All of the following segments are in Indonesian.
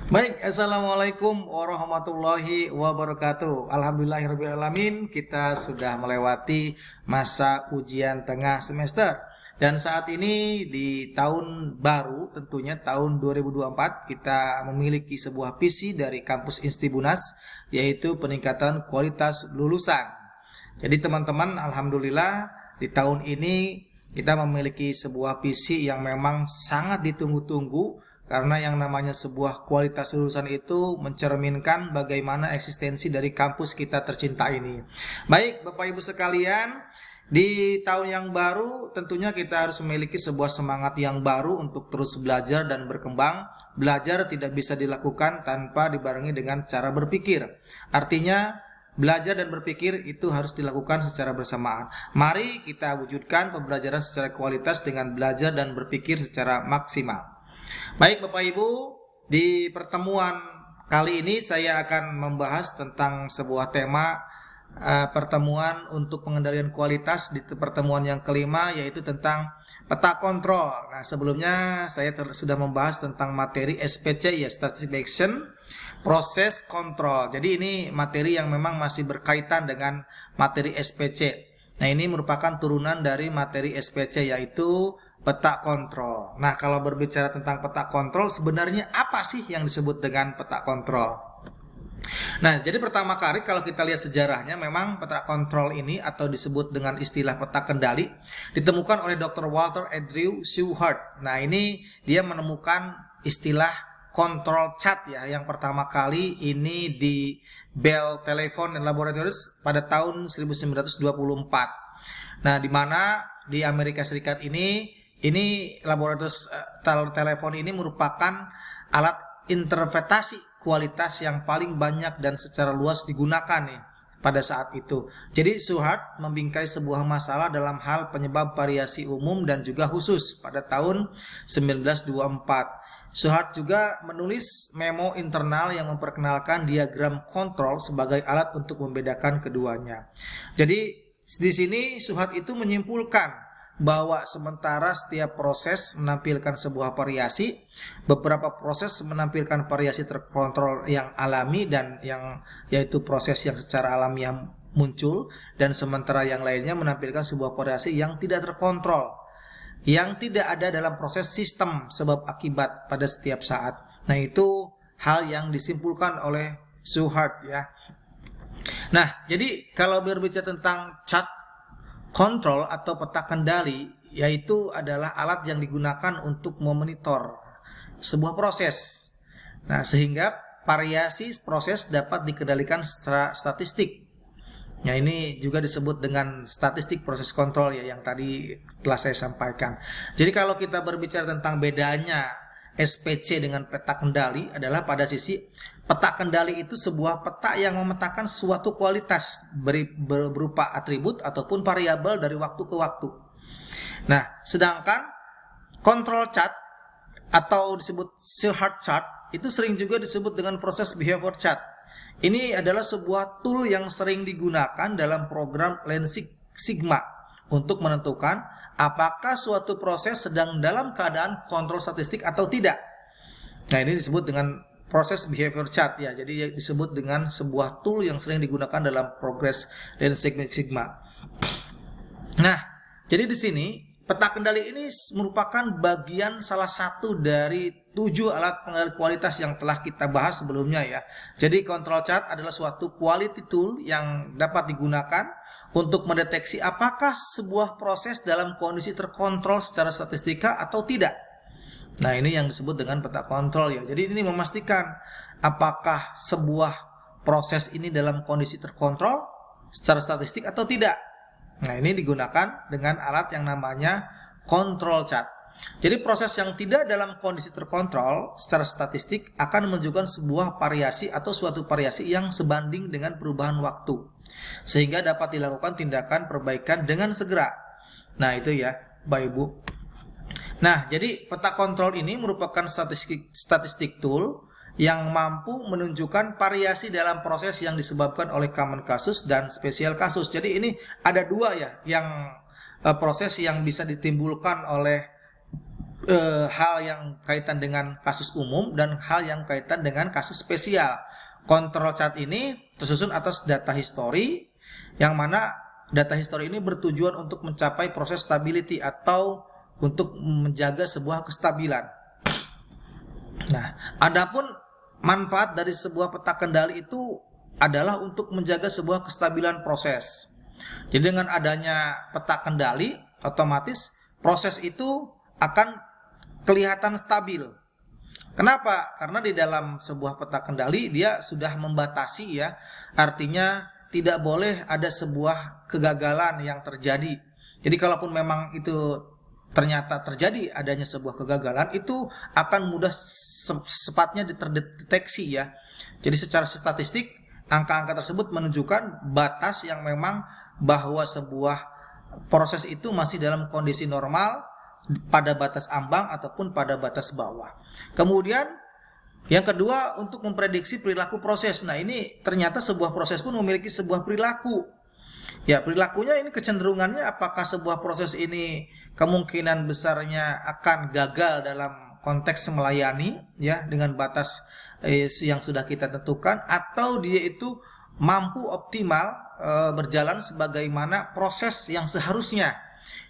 Baik, Assalamualaikum warahmatullahi wabarakatuh. Alhamdulillahirrahmanirrahim, kita sudah melewati masa ujian tengah semester. Dan saat ini di tahun baru, tentunya tahun 2024, kita memiliki sebuah visi dari kampus Instibunas, yaitu peningkatan kualitas lulusan. Jadi teman-teman, Alhamdulillah di tahun ini kita memiliki sebuah visi yang memang sangat ditunggu-tunggu, karena yang namanya sebuah kualitas lulusan itu mencerminkan bagaimana eksistensi dari kampus kita tercinta ini. Baik, Bapak Ibu sekalian, di tahun yang baru tentunya kita harus memiliki sebuah semangat yang baru untuk terus belajar dan berkembang. Belajar tidak bisa dilakukan tanpa dibarengi dengan cara berpikir. Artinya, belajar dan berpikir itu harus dilakukan secara bersamaan. Mari kita wujudkan pembelajaran secara kualitas dengan belajar dan berpikir secara maksimal. Baik Bapak Ibu, di pertemuan kali ini saya akan membahas tentang sebuah tema pertemuan untuk pengendalian kualitas di pertemuan yang kelima, yaitu tentang peta kontrol. Nah, sebelumnya saya sudah membahas tentang materi SPC, ya, Statistic Action Proses Kontrol. Jadi ini materi yang memang masih berkaitan dengan materi SPC. Nah, ini merupakan turunan dari materi SPC, yaitu peta kontrol. Nah, kalau berbicara tentang peta kontrol, sebenarnya apa sih yang disebut dengan peta kontrol? Nah, jadi pertama kali kalau kita lihat sejarahnya, memang peta kontrol ini atau disebut dengan istilah peta kendali ditemukan oleh Dr. Walter Andrew Shewhart. Nah, ini dia menemukan istilah control chart, ya, yang pertama kali ini di Bell Telephone Laboratories pada tahun 1924. Nah, di mana di Amerika Serikat ini laboratorium telepon ini merupakan alat interpretasi kualitas yang paling banyak dan secara luas digunakan nih pada saat itu. Jadi Shewhart membingkai sebuah masalah dalam hal penyebab variasi umum dan juga khusus pada tahun 1924. Shewhart juga menulis memo internal yang memperkenalkan diagram kontrol sebagai alat untuk membedakan keduanya. Jadi di sini Shewhart itu menyimpulkan bahwa sementara setiap proses menampilkan sebuah variasi, beberapa proses menampilkan variasi terkontrol yang alami dan yang yaitu proses yang secara alami yang muncul, dan sementara yang lainnya menampilkan sebuah variasi yang tidak terkontrol, yang tidak ada dalam proses sistem sebab akibat pada setiap saat. Nah, itu hal yang disimpulkan oleh Shewhart, ya. Nah, jadi kalau berbicara tentang chart kontrol atau peta kendali, yaitu adalah alat yang digunakan untuk memonitor sebuah proses. Nah, sehingga variasi proses dapat dikendalikan secara statistik. Nah, ini juga disebut dengan statistik proses kontrol, ya, yang tadi telah saya sampaikan. Jadi kalau kita berbicara tentang bedanya SPC dengan peta kendali adalah pada sisi peta kendali itu sebuah peta yang memetakan suatu kualitas berupa atribut ataupun variabel dari waktu ke waktu. Nah, sedangkan control chart atau disebut Shewhart chart itu sering juga disebut dengan proses behavior chart. Ini adalah sebuah tool yang sering digunakan dalam program Lean Six Sigma untuk menentukan apakah suatu proses sedang dalam keadaan kontrol statistik atau tidak. Nah, ini disebut dengan proses behavior chart, ya. Jadi disebut dengan sebuah tool yang sering digunakan dalam progress Lean Six Sigma. Nah, jadi di sini peta kendali ini merupakan bagian salah satu dari 7 alat pengendali kualitas yang telah kita bahas sebelumnya, ya. Jadi control chart adalah suatu quality tool yang dapat digunakan untuk mendeteksi apakah sebuah proses dalam kondisi terkontrol secara statistika atau tidak. Nah, ini yang disebut dengan peta kontrol, ya. Jadi ini memastikan apakah sebuah proses ini dalam kondisi terkontrol secara statistik atau tidak. Nah, ini digunakan dengan alat yang namanya control chart. Jadi proses yang tidak dalam kondisi terkontrol secara statistik akan menunjukkan sebuah variasi atau suatu variasi yang sebanding dengan perubahan waktu, sehingga dapat dilakukan tindakan perbaikan dengan segera. Nah, itu, ya, Bapak Ibu. Nah, jadi peta kontrol ini merupakan statistik tool yang mampu menunjukkan variasi dalam proses yang disebabkan oleh common kasus dan spesial kasus. Jadi ini ada dua, ya, yang proses yang bisa ditimbulkan oleh hal yang kaitan dengan kasus umum dan hal yang kaitan dengan kasus spesial. Control chart ini tersusun atas data history, yang mana data history ini bertujuan untuk mencapai proses stability atau untuk menjaga sebuah kestabilan. Nah, adapun manfaat dari sebuah peta kendali itu adalah untuk menjaga sebuah kestabilan proses. Jadi dengan adanya peta kendali, otomatis proses itu akan kelihatan stabil. Kenapa? Karena di dalam sebuah peta kendali dia sudah membatasi ya. Artinya tidak boleh ada sebuah kegagalan yang terjadi. Jadi kalaupun memang itu ternyata terjadi adanya sebuah kegagalan, itu akan mudah secepatnya terdeteksi ya. Jadi secara statistik angka-angka tersebut menunjukkan batas yang memang bahwa sebuah proses itu masih dalam kondisi normal, pada batas ambang ataupun pada batas bawah. Kemudian yang kedua, untuk memprediksi perilaku proses. Nah, ini ternyata sebuah proses pun memiliki sebuah perilaku. Ya, perilakunya ini kecenderungannya apakah sebuah proses ini kemungkinan besarnya akan gagal dalam konteks melayani ya dengan batas yang sudah kita tentukan, atau dia itu mampu optimal berjalan sebagaimana proses yang seharusnya.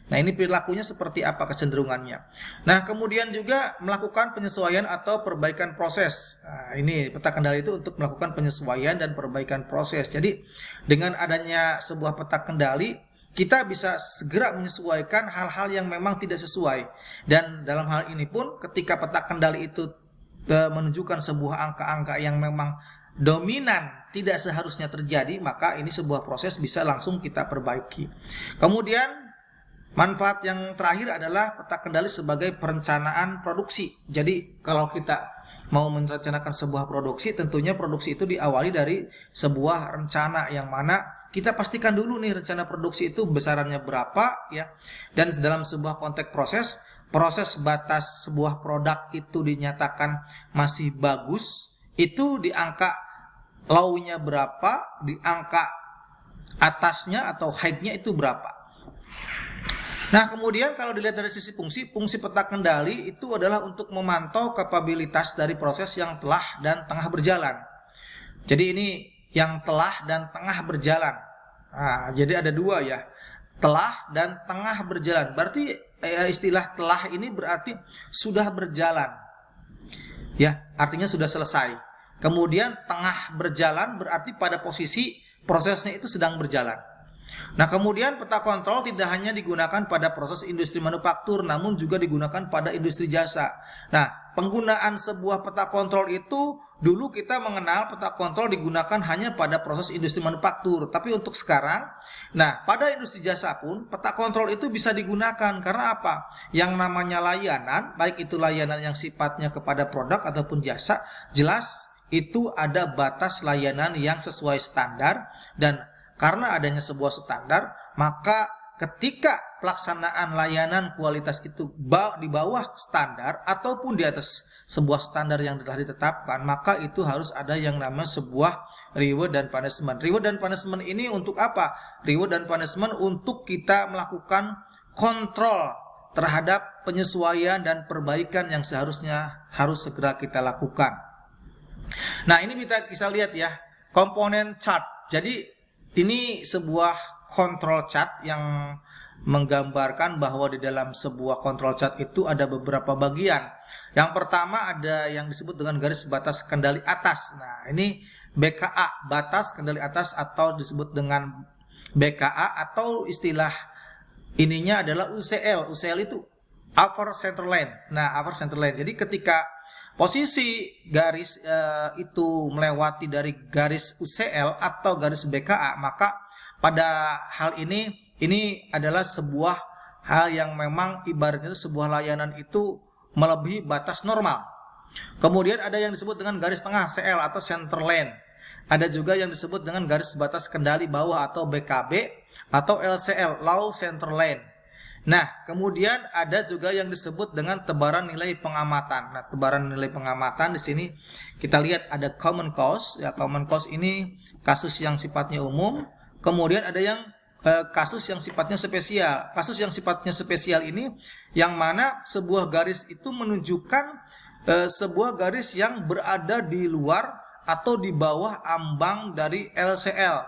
Nah, ini perilakunya seperti apa kecenderungannya. Nah, kemudian juga melakukan penyesuaian atau perbaikan proses. Nah, ini peta kendali itu untuk melakukan penyesuaian dan perbaikan proses. Jadi, dengan adanya sebuah peta kendali, kita bisa segera menyesuaikan hal-hal yang memang tidak sesuai. Dan dalam hal ini pun, ketika peta kendali itu menunjukkan sebuah angka-angka yang memang dominan tidak seharusnya terjadi, maka ini sebuah proses bisa langsung kita perbaiki. Kemudian manfaat yang terakhir adalah peta kendali sebagai perencanaan produksi. Jadi kalau kita mau merencanakan sebuah produksi, tentunya produksi itu diawali dari sebuah rencana yang mana kita pastikan dulu nih rencana produksi itu besarannya berapa ya. Dan dalam sebuah konteks proses batas sebuah produk itu dinyatakan masih bagus, itu di angka low-nya berapa, di angka atasnya atau high-nya itu berapa. Nah, kemudian kalau dilihat dari sisi fungsi peta kendali itu adalah untuk memantau kapabilitas dari proses yang telah dan tengah berjalan. Jadi ini yang telah dan tengah berjalan. Nah, jadi ada dua ya, telah dan tengah berjalan. Berarti istilah telah ini berarti sudah berjalan. Ya, artinya sudah selesai. Kemudian tengah berjalan berarti pada posisi prosesnya itu sedang berjalan. Nah, kemudian peta kontrol tidak hanya digunakan pada proses industri manufaktur, namun juga digunakan pada industri jasa. Nah, penggunaan sebuah peta kontrol itu dulu kita mengenal peta kontrol digunakan hanya pada proses industri manufaktur. Tapi untuk sekarang, nah pada industri jasa pun peta kontrol itu bisa digunakan. Karena apa? Yang namanya layanan, baik itu layanan yang sifatnya kepada produk ataupun jasa, jelas itu ada batas layanan yang sesuai standar. Dan karena adanya sebuah standar, maka ketika pelaksanaan layanan kualitas itu di bawah standar ataupun di atas sebuah standar yang telah ditetapkan, maka itu harus ada yang namanya sebuah reward dan punishment. Reward dan punishment ini untuk apa? Reward dan punishment untuk kita melakukan kontrol terhadap penyesuaian dan perbaikan yang seharusnya harus segera kita lakukan. Nah, ini bisa lihat ya, komponen chart. Jadi ini sebuah control chart yang menggambarkan bahwa di dalam sebuah control chart itu ada beberapa bagian. Yang pertama ada yang disebut dengan garis batas kendali atas. Nah, ini BKA, batas kendali atas, atau disebut dengan BKA, atau istilah ininya adalah UCL. UCL itu Upper Center Line. Nah, Upper Center Line. Jadi ketika posisi garis itu melewati dari garis UCL atau garis BKA, maka pada hal ini adalah sebuah hal yang memang ibaratnya sebuah layanan itu melebihi batas normal. Kemudian ada yang disebut dengan garis tengah CL atau center line. Ada juga yang disebut dengan garis batas kendali bawah atau BKB atau LCL, low center line. Nah, kemudian ada juga yang disebut dengan tebaran nilai pengamatan. Nah, tebaran nilai pengamatan di sini kita lihat ada common cause. Ya, common cause ini kasus yang sifatnya umum. Kemudian ada yang kasus yang sifatnya spesial. Kasus yang sifatnya spesial ini yang mana sebuah garis itu menunjukkan sebuah garis yang berada di luar atau di bawah ambang dari LCL.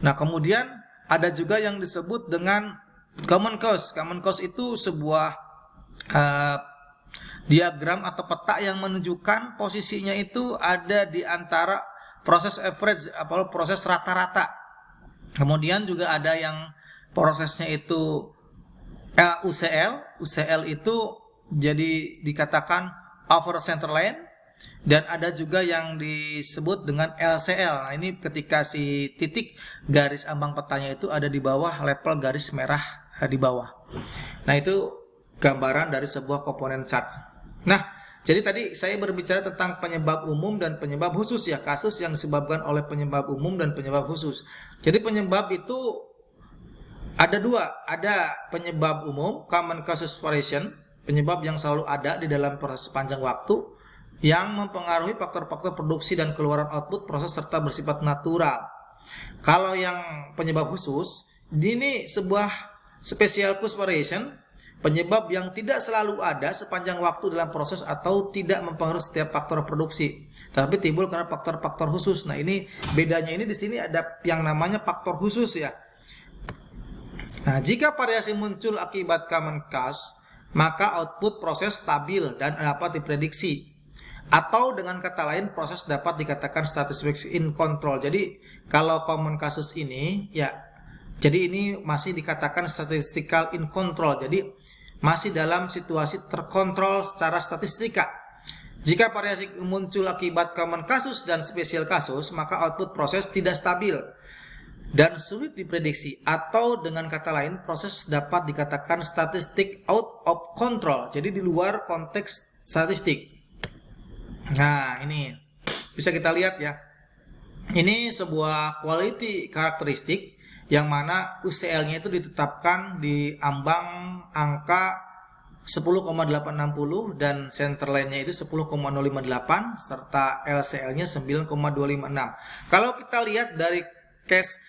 Nah, kemudian ada juga yang disebut dengan common cause. Common cause itu sebuah diagram atau peta yang menunjukkan posisinya itu ada di antara proses average atau proses rata-rata. Kemudian juga ada yang prosesnya itu UCL. UCL itu jadi dikatakan over center line, dan ada juga yang disebut dengan LCL. Nah, ini ketika si titik garis ambang petanya itu ada di bawah level garis merah di bawah. Nah, itu gambaran dari sebuah komponen chart. Nah, jadi tadi saya berbicara tentang penyebab umum dan penyebab khusus ya, kasus yang disebabkan oleh penyebab umum dan penyebab khusus. Jadi penyebab itu ada dua, ada penyebab umum, common causes variation, penyebab yang selalu ada di dalam proses sepanjang waktu, yang mempengaruhi faktor-faktor produksi dan keluaran output proses serta bersifat natural. Kalau yang penyebab khusus, ini sebuah special cause variation, penyebab yang tidak selalu ada sepanjang waktu dalam proses atau tidak mempengaruhi setiap faktor produksi, tapi timbul karena faktor-faktor khusus. Nah, ini bedanya ini di sini ada yang namanya faktor khusus ya. Nah, jika variasi muncul akibat common cause, maka output proses stabil dan dapat diprediksi. Atau dengan kata lain, proses dapat dikatakan statistically in control. Jadi kalau common kasus ini ya, jadi ini masih dikatakan statistical in control. Jadi masih dalam situasi terkontrol secara statistika. Jika variasi muncul akibat common kasus dan spesial kasus, maka output proses tidak stabil dan sulit diprediksi. Atau dengan kata lain, proses dapat dikatakan statistic out of control. Jadi di luar konteks statistik. Nah, ini bisa kita lihat ya. Ini sebuah quality karakteristik yang mana UCL-nya itu ditetapkan di ambang angka 10,860 dan centerline-nya itu 10,058 serta LCL-nya 9,256. Kalau kita lihat dari case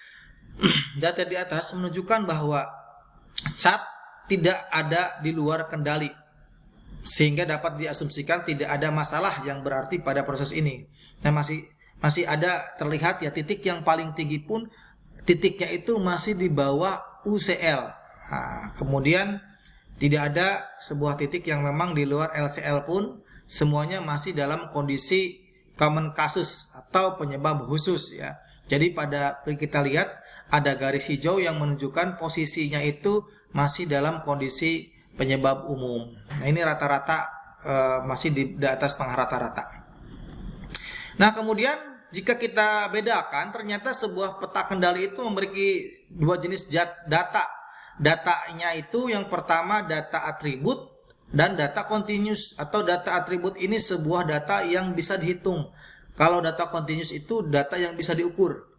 data di atas menunjukkan bahwa chart tidak ada di luar kendali, sehingga dapat diasumsikan tidak ada masalah yang berarti pada proses ini. Nah, masih ada terlihat ya titik yang paling tinggi pun titiknya itu masih di bawah UCL. Nah, kemudian tidak ada sebuah titik yang memang di luar LCL pun, semuanya masih dalam kondisi common kasus atau penyebab khusus ya. Jadi pada kita lihat ada garis hijau yang menunjukkan posisinya itu masih dalam kondisi penyebab umum. Nah, ini rata-rata masih di atas tengah rata-rata. Nah, kemudian jika kita bedakan, ternyata sebuah peta kendali itu memiliki dua jenis data. Datanya itu yang pertama data atribut dan data continuous. Atau data atribut ini sebuah data yang bisa dihitung. Kalau data continuous itu data yang bisa diukur.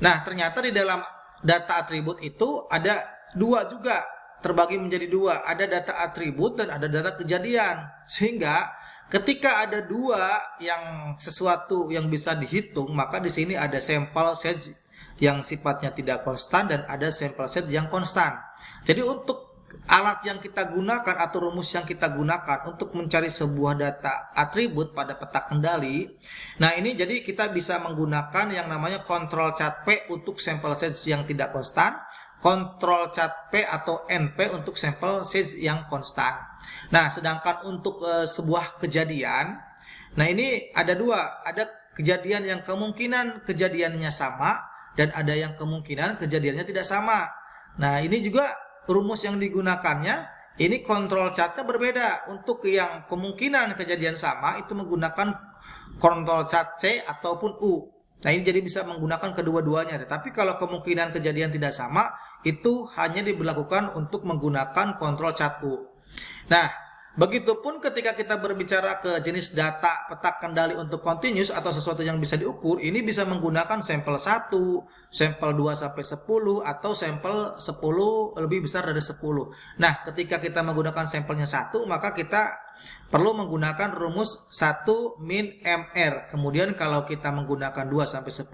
Nah, ternyata di dalam data atribut itu ada dua juga, terbagi menjadi dua, ada data atribut dan ada data kejadian. Sehingga ketika ada dua yang sesuatu yang bisa dihitung, maka di sini ada sample set yang sifatnya tidak konstan dan ada sample set yang konstan. Jadi untuk alat yang kita gunakan atau rumus yang kita gunakan untuk mencari sebuah data atribut pada peta kendali, nah ini jadi kita bisa menggunakan yang namanya control chart P untuk sample set yang tidak konstan, kontrol chart P atau NP untuk sampel size yang konstan. Nah, sedangkan untuk sebuah kejadian, nah ini ada dua, ada kejadian yang kemungkinan kejadiannya sama dan ada yang kemungkinan kejadiannya tidak sama. Nah, ini juga rumus yang digunakannya, ini kontrol chartnya berbeda. Untuk yang kemungkinan kejadian sama itu menggunakan kontrol chart C ataupun U. Nah, ini jadi bisa menggunakan kedua-duanya. Tetapi kalau kemungkinan kejadian tidak sama, itu hanya diberlakukan untuk menggunakan kontrol chart U. Nah, begitupun ketika kita berbicara ke jenis data peta kendali untuk continuous atau sesuatu yang bisa diukur, ini bisa menggunakan sampel 1, sampel 2 sampai 10 atau sampel 10 lebih besar dari 10. Nah, ketika kita menggunakan sampelnya 1, maka kita perlu menggunakan rumus 1 min MR. Kemudian kalau kita menggunakan 2 sampai 10,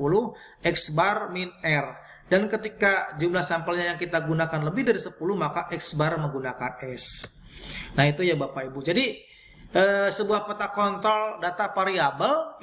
X bar min R. Dan ketika jumlah sampelnya yang kita gunakan lebih dari 10, maka X bar menggunakan S. Nah itu ya Bapak Ibu. Jadi sebuah peta kontrol data variabel